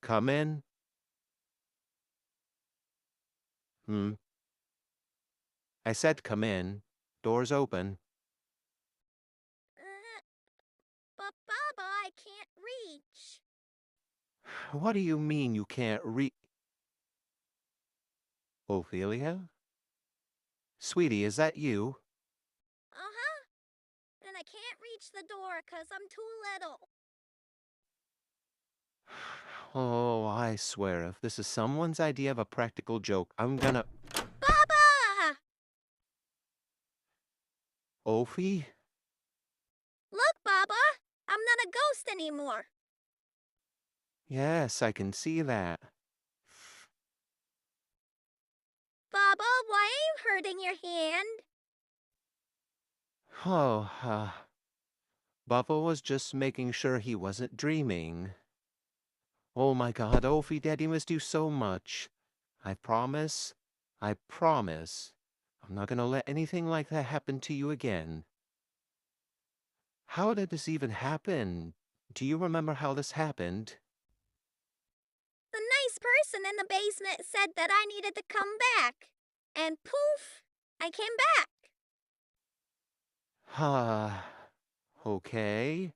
Come in. I said come in. Door's open. But Baba, I can't reach. What do you mean you can't Ophelia? Sweetie, is that you? Uh-huh. And I can't reach the door 'cause I'm too little. Oh, I swear, if this is someone's idea of a practical joke, I'm gonna... Baba! Ophi? Look, Baba! I'm not a ghost anymore. Yes, I can see that. Baba, why are you hurting your hand? Oh, Bubba was just making sure he wasn't dreaming. Oh my God, Ophi, Daddy missed you so much. I promise, I promise, I'm not gonna let anything like that happen to you again. How did this even happen? Do you remember how this happened? The nice person in the basement said that I needed to come back. And poof, I came back. Okay.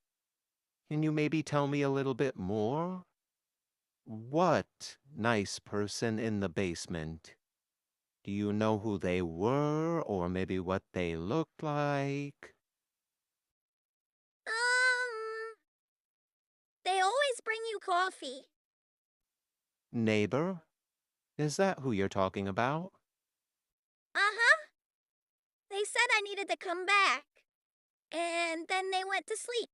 Can you maybe tell me a little bit more? What nice person in the basement? Do you know who they were, or maybe what they looked like? They always bring you coffee. Neighbor? Is that who you're talking about? Uh-huh. They said I needed to come back. And then they went to sleep.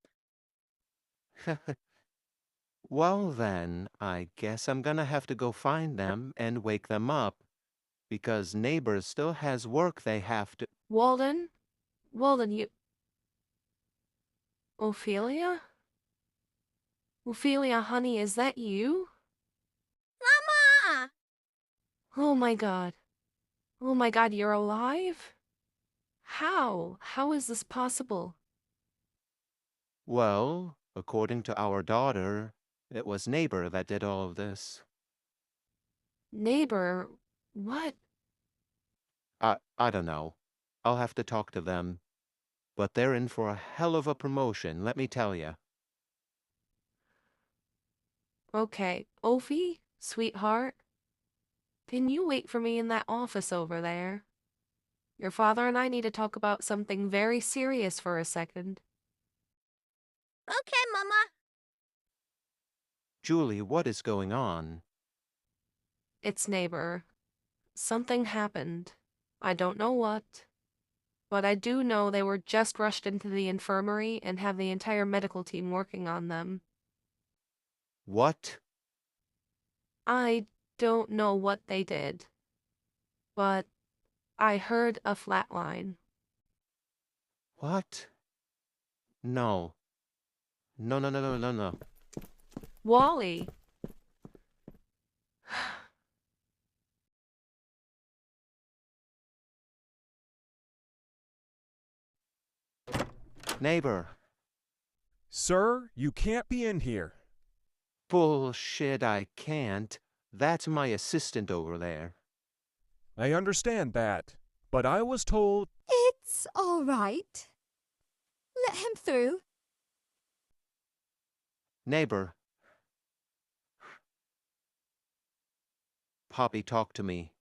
Well then, I guess I'm gonna have to go find them and wake them up, because neighbor still has work they have to— Walden? Walden, you... Ophelia? Ophelia, honey, is that you? Mama! Oh my god. Oh my god, you're alive? How? How is this possible? Well, according to our daughter, it was neighbor that did all of this. Neighbor, what? I don't know. I'll have to talk to them. But they're in for a hell of a promotion, let me tell you. Okay, Ophi, sweetheart, can you wait for me in that office over there? Your father and I need to talk about something very serious for a second. Okay, Mama. Julie, what is going on? It's neighbor. Something happened. I don't know what. But I do know they were just rushed into the infirmary and have the entire medical team working on them. What? I don't know what they did, but I heard a flatline. What? No. No, no, no, no, no, no. Wally! Neighbor. Sir, you can't be in here. Bullshit, I can't. That's my assistant over there. I understand that, but I was told... It's all right. Let him through. Neighbor. Poppy, talk to me.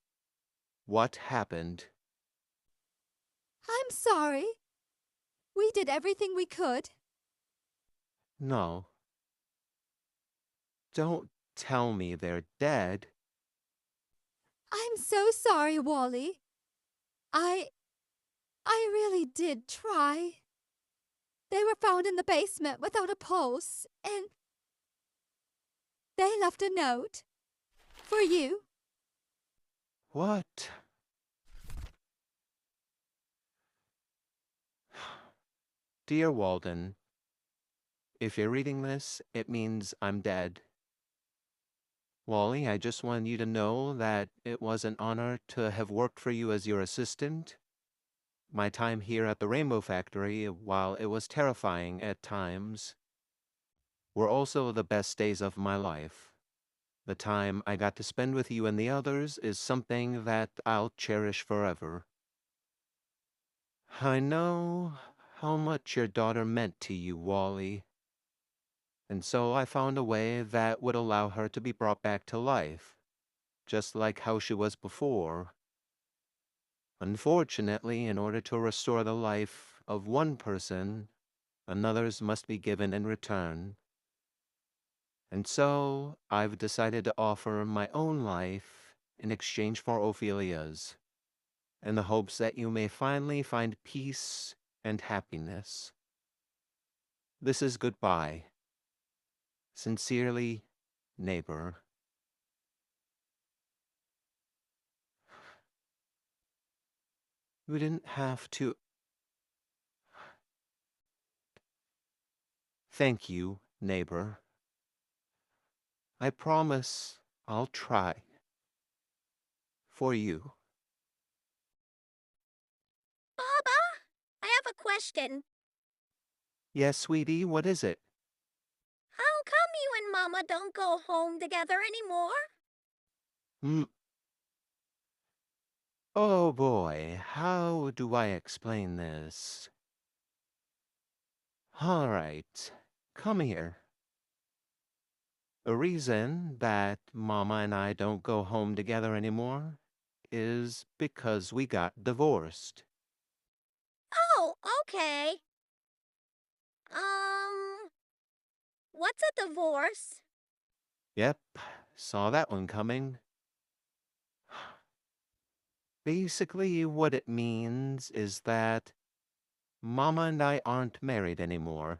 What happened? I'm sorry. We did everything we could. No. Don't tell me they're dead. I'm so sorry, Wally. I really did try. They were found in the basement without a pulse, and they left a note for you. What? Dear Walden, if you're reading this, it means I'm dead. Wally, I just wanted you to know that it was an honor to have worked for you as your assistant. My time here at the Rainbow Factory, while it was terrifying at times, were also the best days of my life. The time I got to spend with you and the others is something that I'll cherish forever. I know how much your daughter meant to you, Wally, and so I found a way that would allow her to be brought back to life, just like how she was before. Unfortunately, in order to restore the life of one person, another's must be given in return. And so I've decided to offer my own life in exchange for Ophelia's, in the hopes that you may finally find peace and happiness. This is goodbye. Sincerely, neighbor. You didn't have to. Thank you, neighbor. I promise I'll try. For you. Baba, I have a question. Yes, sweetie, what is it? How come you and Mama don't go home together anymore? Hmm. Oh boy, how do I explain this? All right, come here. The reason that Mama and I don't go home together anymore is because we got divorced. Oh, okay. What's a divorce? Yep, saw that one coming. Basically, what it means is that Mama and I aren't married anymore.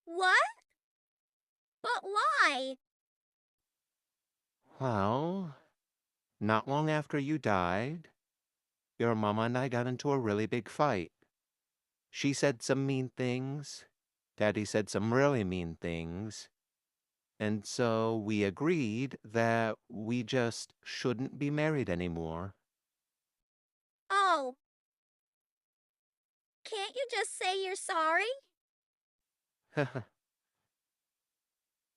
What? But why? Well, not long after you died, your Mama and I got into a really big fight. She said some mean things. Daddy said some really mean things. And so we agreed that we just shouldn't be married anymore. Oh, can't you just say you're sorry?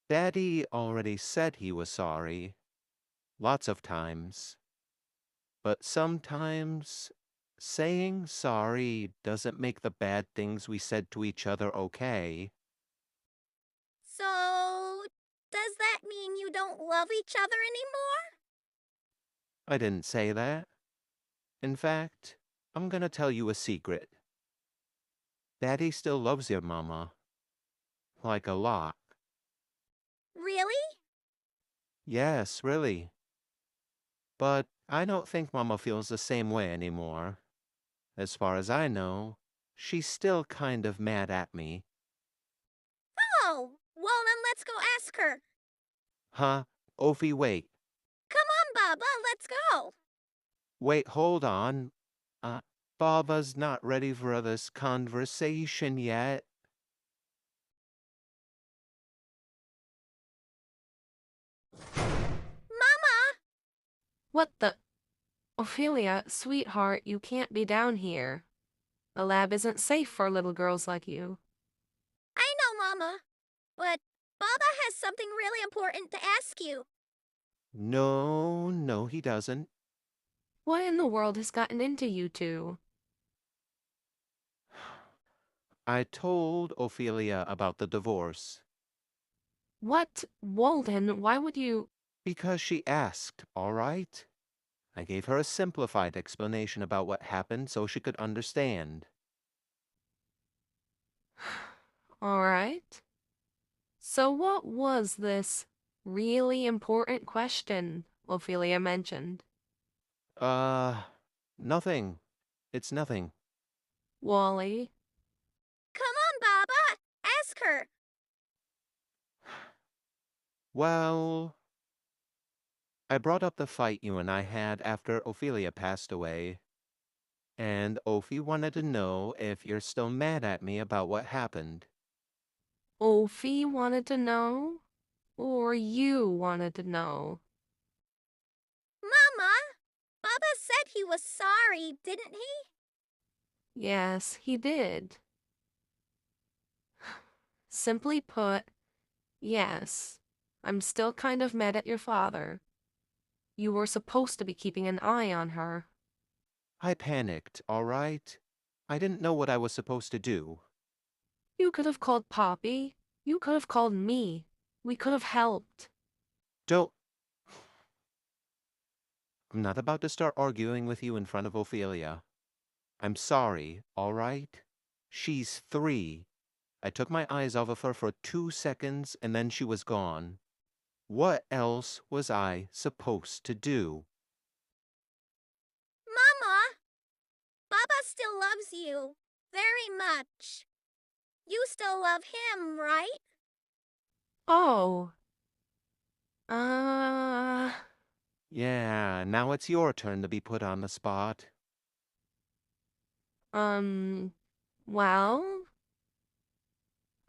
Daddy already said he was sorry, lots of times. But sometimes saying sorry doesn't make the bad things we said to each other okay. So, does that mean you don't love each other anymore? I didn't say that. In fact, I'm gonna tell you a secret. Daddy still loves your mama. Like a lot. Really? Yes, really. But I don't think Mama feels the same way anymore. As far as I know, she's still kind of mad at me. Oh, well then let's go ask her. Huh? Ophi, wait. Come on, Baba, let's go. Wait, hold on. Uh, Baba's not ready for this conversation yet. Mama! What the? Ophelia, sweetheart, you can't be down here. The lab isn't safe for little girls like you. I know, Mama. But Baba has something really important to ask you. No, he doesn't. What in the world has gotten into you two? I told Ophelia about the divorce. What? Walden, why would you? Because she asked, all right? I gave her a simplified explanation about what happened so she could understand. All right. So what was this really important question Ophelia mentioned? Uh, Nothing. It's nothing. Wally, Come on, Baba! Ask her. Well, I brought up the fight you and I had after Ophelia passed away, and Ophi wanted to know if you're still mad at me about what happened. Ophi wanted to know? Or you wanted to know? Mama! Baba said he was sorry, didn't he? Yes, he did. Simply put, yes. I'm still kind of mad at your father. You were supposed to be keeping an eye on her. I panicked, all right? I didn't know what I was supposed to do. You could have called Poppy. You could have called me. We could have helped. Don't. I'm not about to start arguing with you in front of Ophelia. I'm sorry, all right? She's 3. I took my eyes off of her for 2 seconds and then she was gone. What else was I supposed to do? Mama, Baba still loves you. Very much. You still love him, right? Oh. Yeah, now it's your turn to be put on the spot. Well,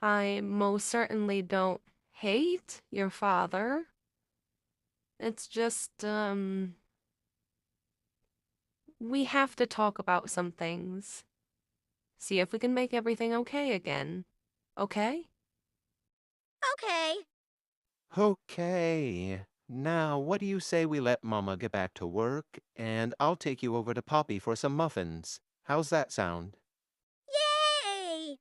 I most certainly don't hate your father. It's just, we have to talk about some things. See if we can make everything okay again. Okay? Okay. Okay. Now, what do you say we let Mama get back to work, and I'll take you over to Poppy for some muffins? How's that sound? Yay!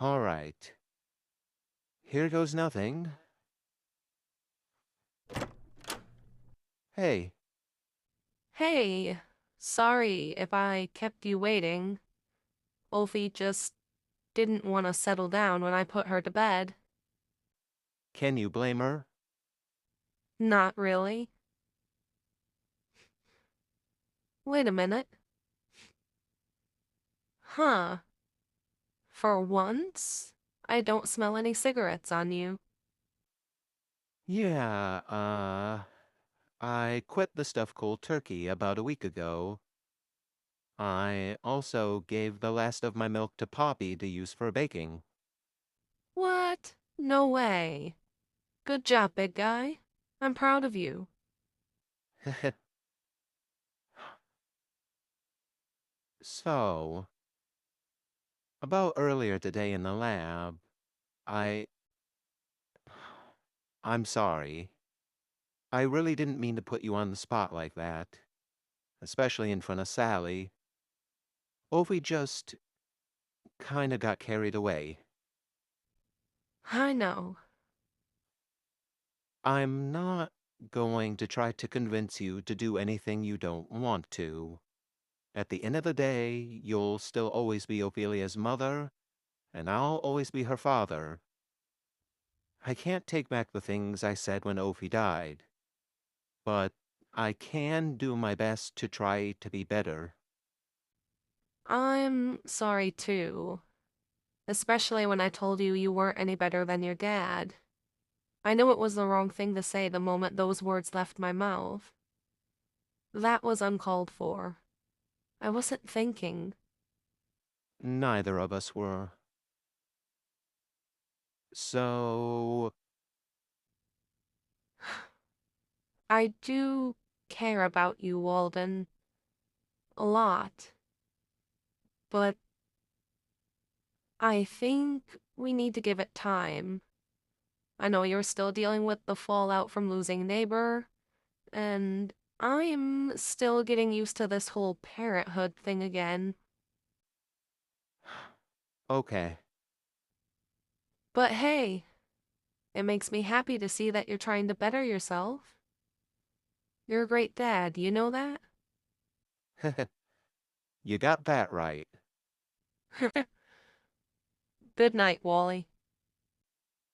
All right. Here goes nothing. Hey, Hey, sorry if I kept you waiting. Wolfie just didn't want to settle down when I put her to bed. can you blame her? Not really. Wait a minute. Huh. For once, I don't smell any cigarettes on you. Yeah, I quit the stuffed cold turkey about a week ago. I also gave the last of my milk to Poppy to use for baking. What? No way. Good job, big guy. I'm proud of you. So, about earlier today in the lab, I... I'm sorry. I really didn't mean to put you on the spot like that, especially in front of Sally. Ovi just kinda got carried away. I know. I'm not going to try to convince you to do anything you don't want to. At the end of the day, you'll still always be Ophelia's mother, and I'll always be her father. I can't take back the things I said when Ophi died, but I can do my best to try to be better. I'm sorry too. Especially when I told you you weren't any better than your dad. I knew it was the wrong thing to say the moment those words left my mouth. That was uncalled for. I wasn't thinking. Neither of us were. So, I do care about you, Walden. A lot. But I think we need to give it time. I know you're still dealing with the fallout from losing neighbor, and I'm still getting used to this whole parenthood thing again. okay. But hey, it makes me happy to see that you're trying to better yourself. You're a great dad, you know that? You got that right. Good night, Wally.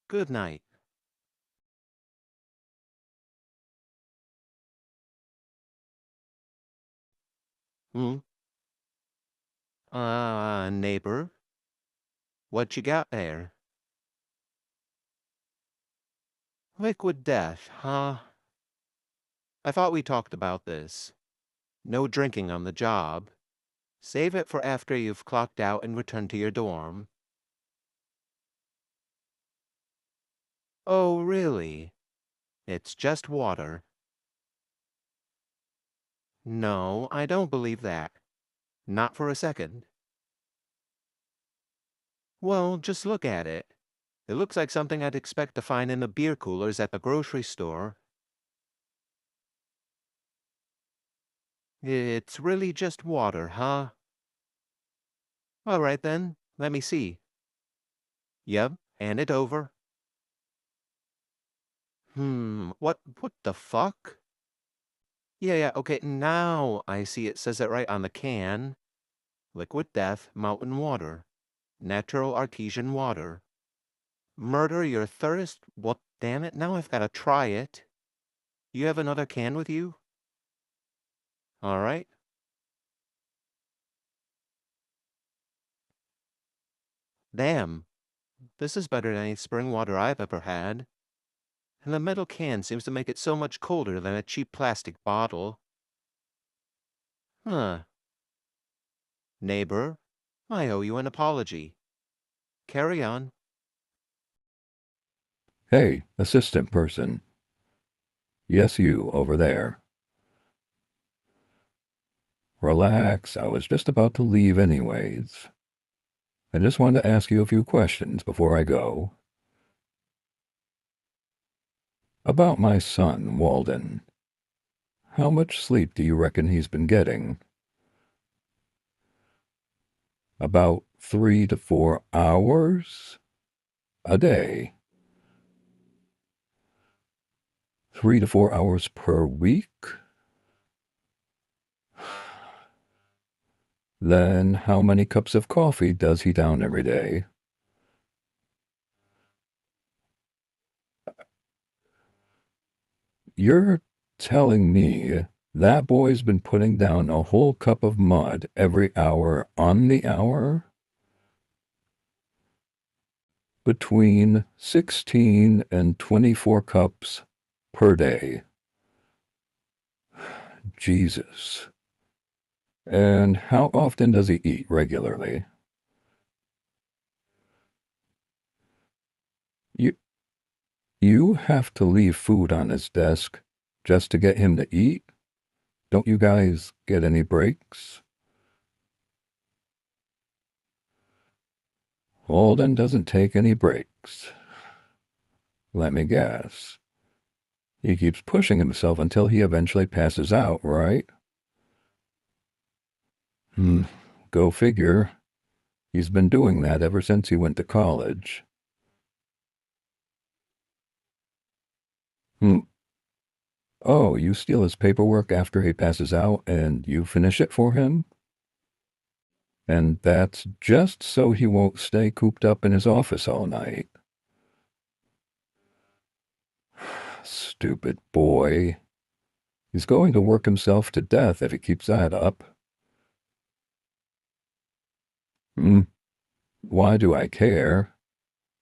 Good night. Hmm? Neighbor? What you got there? Liquid death, huh? I thought we talked about this. No drinking on the job. Save it for after you've clocked out and returned to your dorm. Oh, really? It's just water. No, I don't believe that. Not for a second. Well, just look at it. It looks like something I'd expect to find in the beer coolers at the grocery store. It's really just water, huh? All right then, let me see. Yep, hand it over. What the fuck? Yeah, okay, now I see it says it right on the can. Liquid death, mountain water. Natural artesian water. Murder your thirst? Well, damn it, now I've gotta try it. You have another can with you? All right. Damn, this is better than any spring water I've ever had. And the metal can seems to make it so much colder than a cheap plastic bottle. Huh. Neighbor, I owe you an apology. Carry on. Hey, assistant person. Yes, you, over there. Relax, I was just about to leave anyways. I just wanted to ask you a few questions before I go. About my son, Walden. How much sleep do you reckon he's been getting? About 3 to 4 hours a day. 3 to 4 hours per week? Then how many cups of coffee does he down every day? You're telling me that boy's been putting down a whole cup of mud every hour on the hour? Between 16 and 24 cups per day. Jesus. And how often does he eat regularly? You have to leave food on his desk just to get him to eat? Don't you guys get any breaks? Holden doesn't take any breaks. Let me guess. He keeps pushing himself until he eventually passes out, right? Go figure. He's been doing that ever since he went to college. Oh, you steal his paperwork after he passes out and you finish it for him? And that's just so he won't stay cooped up in his office all night. Stupid boy. He's going to work himself to death if he keeps that up. Why do I care?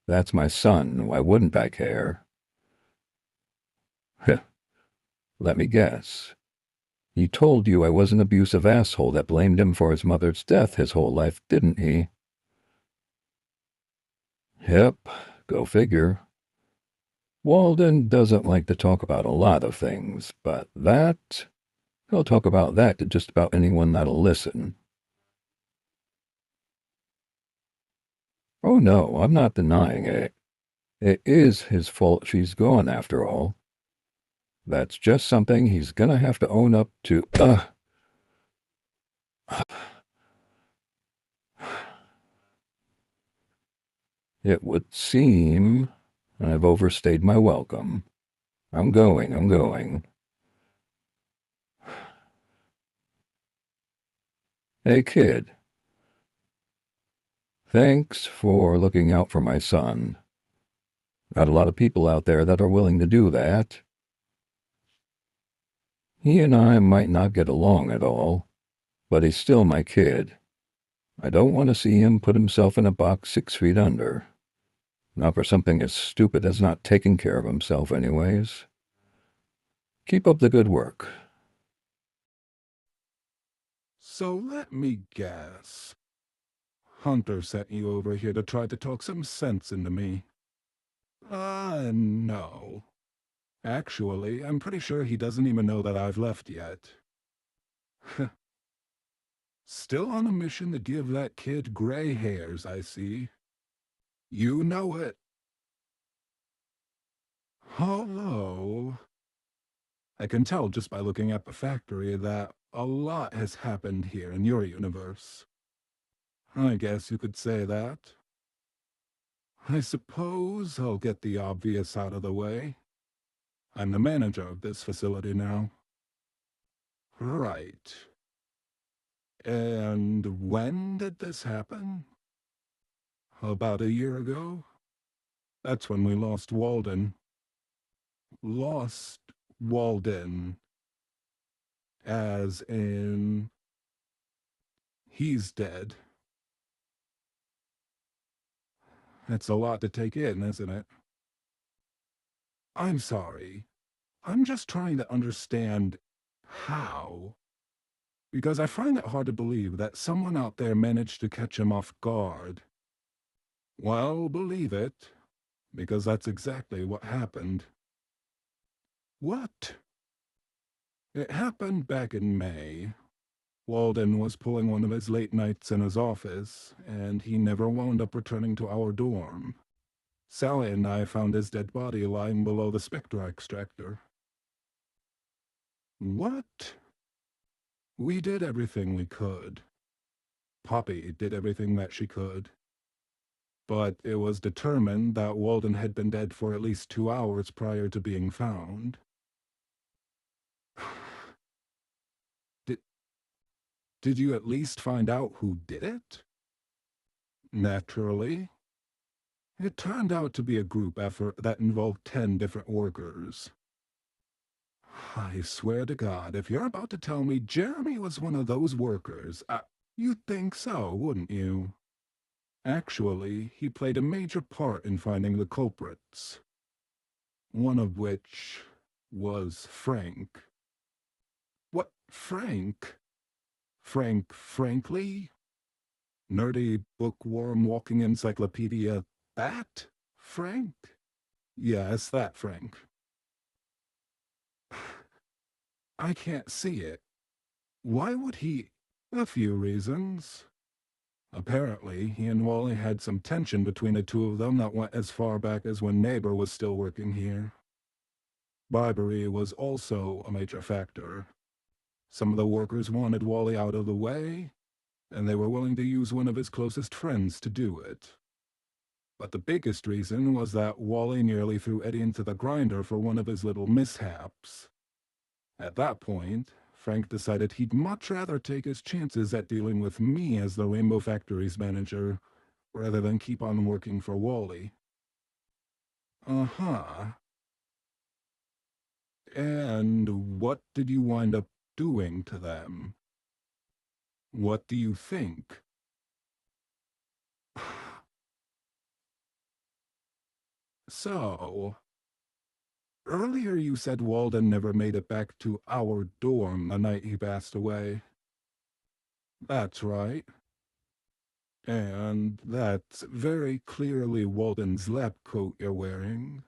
That's my son. Why wouldn't I care? Let me guess. He told you I was an abusive asshole that blamed him for his mother's death his whole life, didn't he? Yep, go figure. Walden doesn't like to talk about a lot of things, but he'll talk about that to just about anyone that'll listen. Oh no, I'm not denying it. It is his fault she's gone after all. That's just something he's gonna have to own up to. It would seem I've overstayed my welcome. I'm going. Hey, kid. Thanks for looking out for my son. Not a lot of people out there that are willing to do that. He and I might not get along at all, but he's still my kid. I don't want to see him put himself in a box 6 feet under. Not for something as stupid as not taking care of himself anyways. Keep up the good work. So let me guess. Hunter sent you over here to try to talk some sense into me. No. Actually, I'm pretty sure he doesn't even know that I've left yet. Still on a mission to give that kid gray hairs, I see. You know it. Hello. I can tell just by looking at the factory that a lot has happened here in your universe. I guess you could say that. I suppose I'll get the obvious out of the way. I'm the manager of this facility now. Right. And when did this happen? About a year ago? That's when we lost Walden. Lost Walden. As in, he's dead. It's a lot to take in, isn't it? I'm sorry. I'm just trying to understand how. Because I find it hard to believe that someone out there managed to catch him off guard. Well, believe it, because that's exactly what happened. What? It happened back in May. Walden was pulling one of his late nights in his office, and he never wound up returning to our dorm. Sally and I found his dead body lying below the Spectra extractor. What? We did everything we could. Poppy did everything that she could. But it was determined that Walden had been dead for at least 2 hours prior to being found. Did, did you at least find out who did it? Naturally. It turned out to be a group effort that involved 10 different workers. I swear to God, if you're about to tell me Jeremy was one of those workers, you'd think so, wouldn't you? Actually, he played a major part in finding the culprits. One of which was Frank. What, Frank? Frank Frankly? Nerdy, bookworm, walking encyclopedia, that Frank? Yes, that Frank. I can't see it. Why would he? A few reasons. Apparently, he and Wally had some tension between the two of them that went as far back as when Neighbor was still working here. Bribery was also a major factor. Some of the workers wanted Wally out of the way, and they were willing to use one of his closest friends to do it. But the biggest reason was that Wally nearly threw Eddie into the grinder for one of his little mishaps. At that point, Frank decided he'd much rather take his chances at dealing with me as the Rainbow Factory's manager, rather than keep on working for Wally. Uh-huh. And what did you wind up doing to them? What do you think? So, earlier you said Walden never made it back to our dorm the night he passed away. That's right. And that's very clearly Walden's lab coat you're wearing,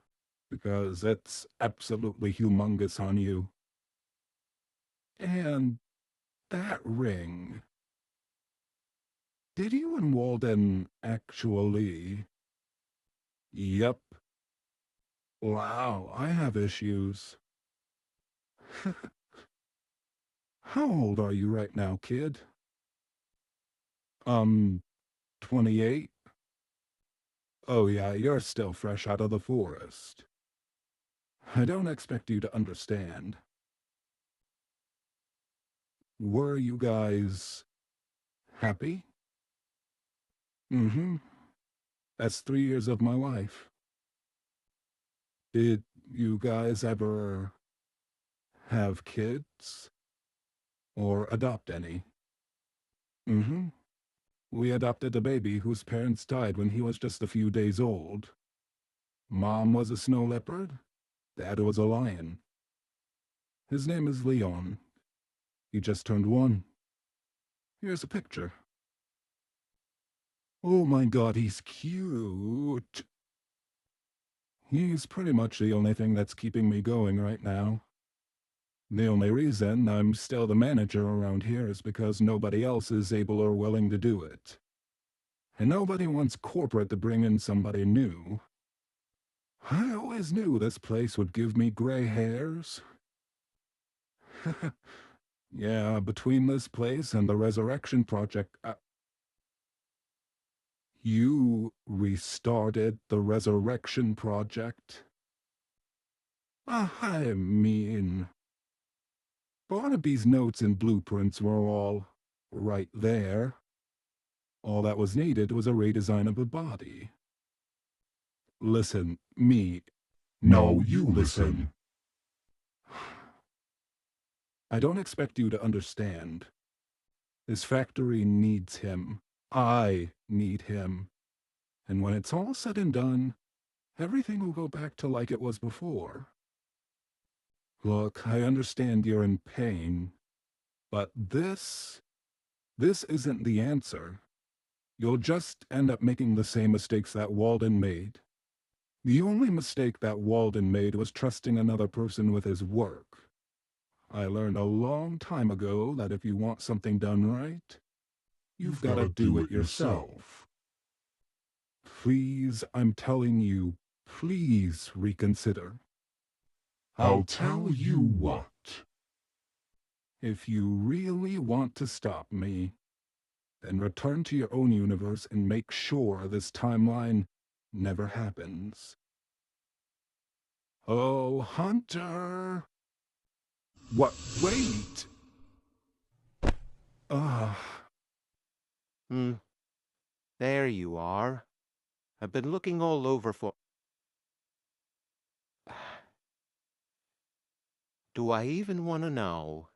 because it's absolutely humongous on you. And that ring. Did you and Walden actually? Yep. Wow, I have issues. How old are you right now, kid? 28? Oh yeah, you're still fresh out of the forest. I don't expect you to understand. Were you guys happy? Mm-hmm. That's 3 years of my life. Did you guys ever have kids? Or adopt any? Mm-hmm. We adopted a baby whose parents died when he was just a few days old. Mom was a snow leopard. Dad was a lion. His name is Leon. He just turned 1. Here's a picture. Oh my God, he's cute. He's pretty much the only thing that's keeping me going right now. The only reason I'm still the manager around here is because nobody else is able or willing to do it. And nobody wants corporate to bring in somebody new. I always knew this place would give me gray hairs. Yeah, between this place and the Resurrection Project, you restarted the Resurrection Project? I mean, Barnaby's notes and blueprints were all right there. All that was needed was a redesign of the body. Listen, me. No, you listen. I don't expect you to understand. This factory needs him. I need him. And when it's all said and done, everything will go back to like it was before. Look, I understand you're in pain, but this isn't the answer. You'll just end up making the same mistakes that Walden made. The only mistake that Walden made was trusting another person with his work. I learned a long time ago that if you want something done right, you've got to do it yourself. Please, I'm telling you, please reconsider. I'll tell you what. If you really want to stop me, then return to your own universe and make sure this timeline never happens. Oh, Hunter! What? Wait! There you are. I've been looking all over for... Do I even want to know?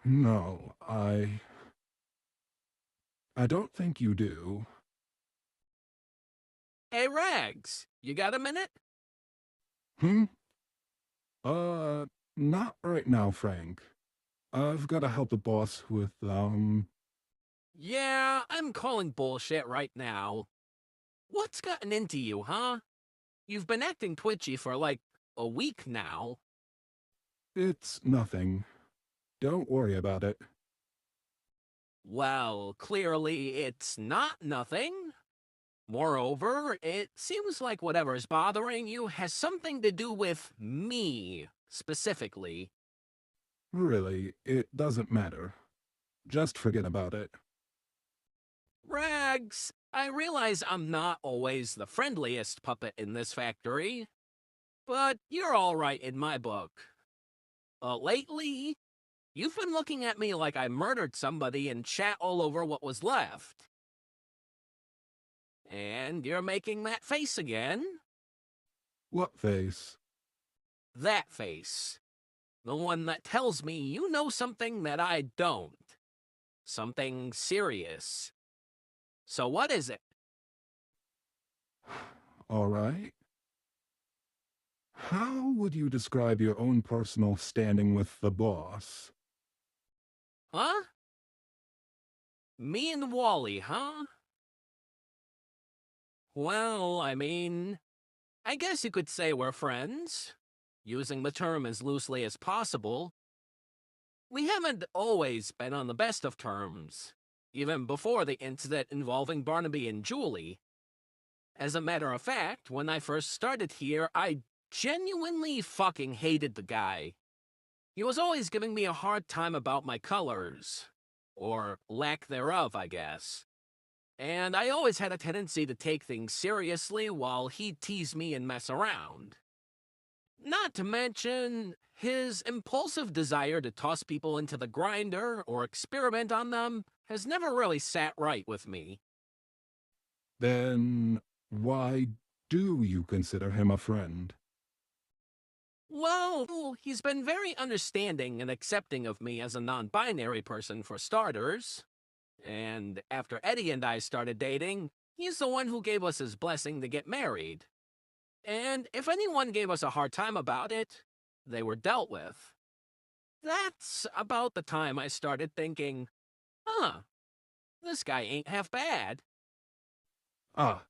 No, I don't think you do. Hey, Rags, you got a minute? Hmm? Not right now, Frank. I've got to help the boss with, Yeah, I'm calling bullshit right now. What's gotten into you, huh? You've been acting twitchy for like a week now. It's nothing. Don't worry about it. Well, clearly it's not nothing. Moreover, it seems like whatever's bothering you has something to do with me, specifically. Really, it doesn't matter. Just forget about it. Rags, I realize I'm not always the friendliest puppet in this factory, but you're alright in my book. Lately, you've been looking at me like I murdered somebody and shat all over what was left. And you're making that face again? What face? That face. The one that tells me you know something that I don't. Something serious. So what is it? All right. How would you describe your own personal standing with the boss? Huh? Me and Wally, huh? Well, I mean, I guess you could say we're friends, using the term as loosely as possible. We haven't always been on the best of terms, even before the incident involving Barnaby and Julie. As a matter of fact, when I first started here, I genuinely fucking hated the guy. He was always giving me a hard time about my colors. Or lack thereof, I guess. And I always had a tendency to take things seriously while he'd tease me and mess around. Not to mention, his impulsive desire to toss people into the grinder or experiment on them has never really sat right with me. Then why do you consider him a friend? Well, he's been very understanding and accepting of me as a non-binary person for starters. And after Eddie and I started dating, he's the one who gave us his blessing to get married. And if anyone gave us a hard time about it, they were dealt with. That's about the time I started thinking, huh, this guy ain't half bad. Ah,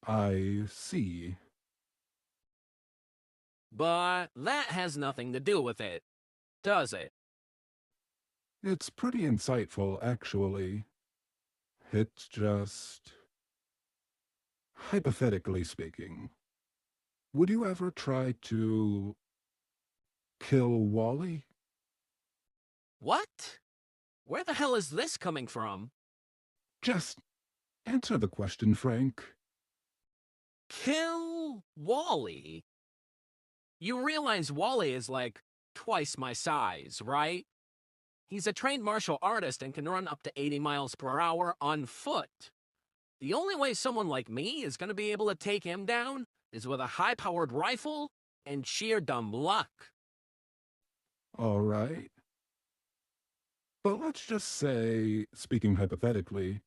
I see. But that has nothing to do with it, does it? It's pretty insightful, actually. It's just... Hypothetically speaking, would you ever try to kill Wally? What? Where the hell is this coming from? Just answer the question, Frank. Kill Wally? You realize Wally is like twice my size, right? He's a trained martial artist and can run up to 80 miles per hour on foot. The only way someone like me is going to be able to take him down is with a high-powered rifle and sheer dumb luck. All right. But let's just say, speaking hypothetically,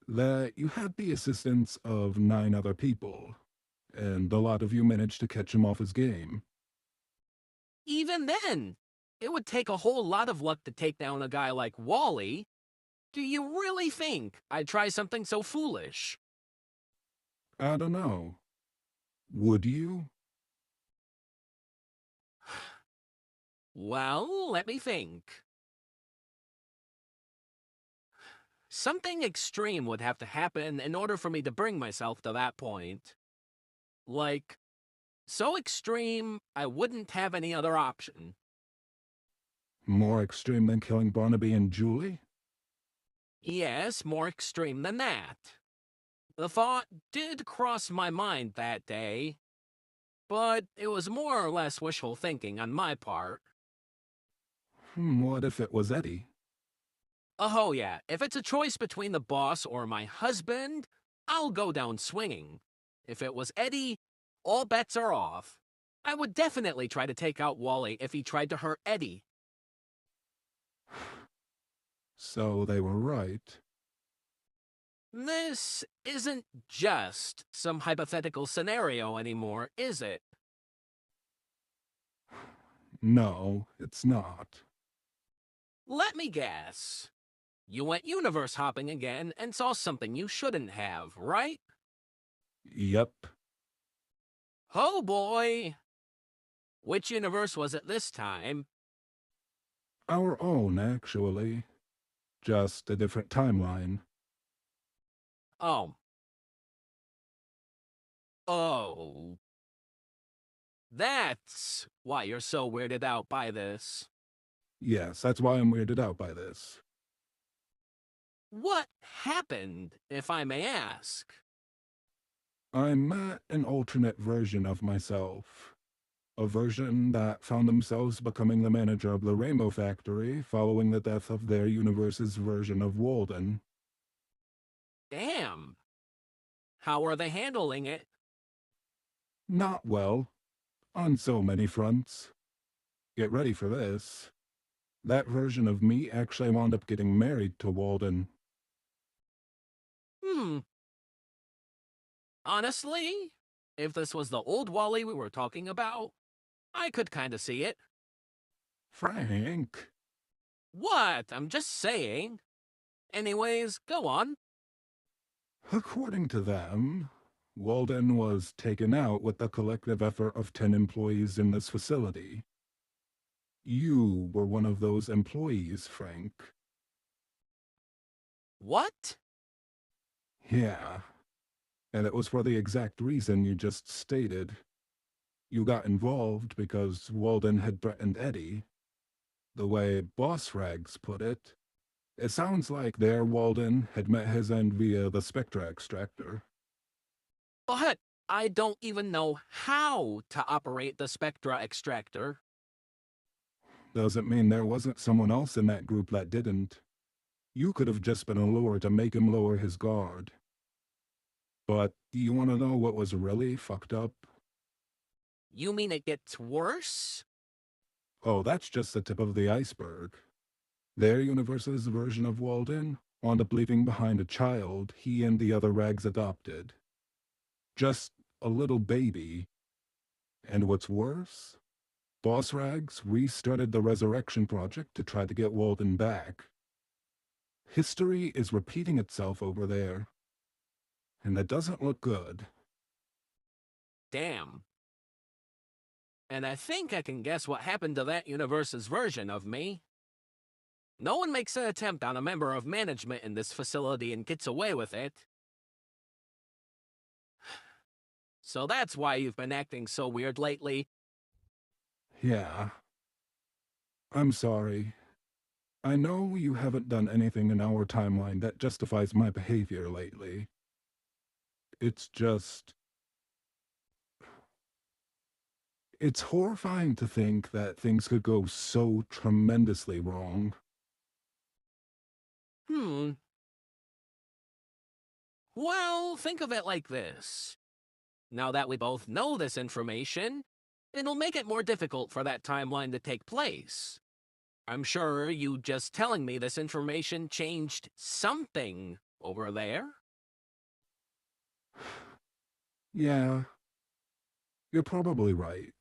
that you had the assistance of 9 other people, and a lot of you managed to catch him off his game. Even then, it would take a whole lot of luck to take down a guy like Wally. Do you really think I'd try something so foolish? I don't know. Would you? Well, let me think. Something extreme would have to happen in order for me to bring myself to that point. Like, so extreme, I wouldn't have any other option. More extreme than killing Barnaby and Julie? Yes, more extreme than that. The thought did cross my mind that day, but it was more or less wishful thinking on my part. What if it was Eddie? Oh yeah, if it's a choice between the boss or my husband, I'll go down swinging. If it was Eddie, all bets are off. I would definitely try to take out Wally if he tried to hurt Eddie. So they were right. This isn't just some hypothetical scenario anymore, is it? No, it's not. Let me guess. You went universe hopping again and saw something you shouldn't have, right? Yep. Oh boy! Which universe was it this time? Our own, actually. Just a different timeline. Oh. Oh. That's why you're so weirded out by this. Yes, that's why I'm weirded out by this. What happened, if I may ask? I met an alternate version of myself. A version that found themselves becoming the manager of the Rainbow Factory following the death of their universe's version of Walden. Damn. How are they handling it? Not well. On so many fronts. Get ready for this. That version of me actually wound up getting married to Walden. Honestly, if this was the old Wally we were talking about, I could kinda see it. Frank. What? I'm just saying. Anyways, go on. According to them, Walden was taken out with the collective effort of 10 employees in this facility. You were one of those employees, Frank. What? Yeah. And it was for the exact reason you just stated. You got involved because Walden had threatened Eddie. The way Boss Rags put it, it sounds like their Walden had met his end via the Spectra extractor. But I don't even know how to operate the Spectra extractor. Doesn't mean there wasn't someone else in that group that didn't. You could have just been a lure to make him lower his guard. But do you want to know what was really fucked up? You mean it gets worse? Oh, that's just the tip of the iceberg. Their universe's version of Walden wound up leaving behind a child he and the other Rags adopted. Just a little baby. And what's worse? Boss Rags restarted the Resurrection Project to try to get Walden back. History is repeating itself over there. And that doesn't look good. Damn. And I think I can guess what happened to that universe's version of me. No one makes an attempt on a member of management in this facility and gets away with it. So that's why you've been acting so weird lately. Yeah. I'm sorry. I know you haven't done anything in our timeline that justifies my behavior lately. It's just... It's horrifying to think that things could go so tremendously wrong. Well, think of it like this. Now that we both know this information, it'll make it more difficult for that timeline to take place. I'm sure you just telling me this information changed something over there. Yeah, you're probably right.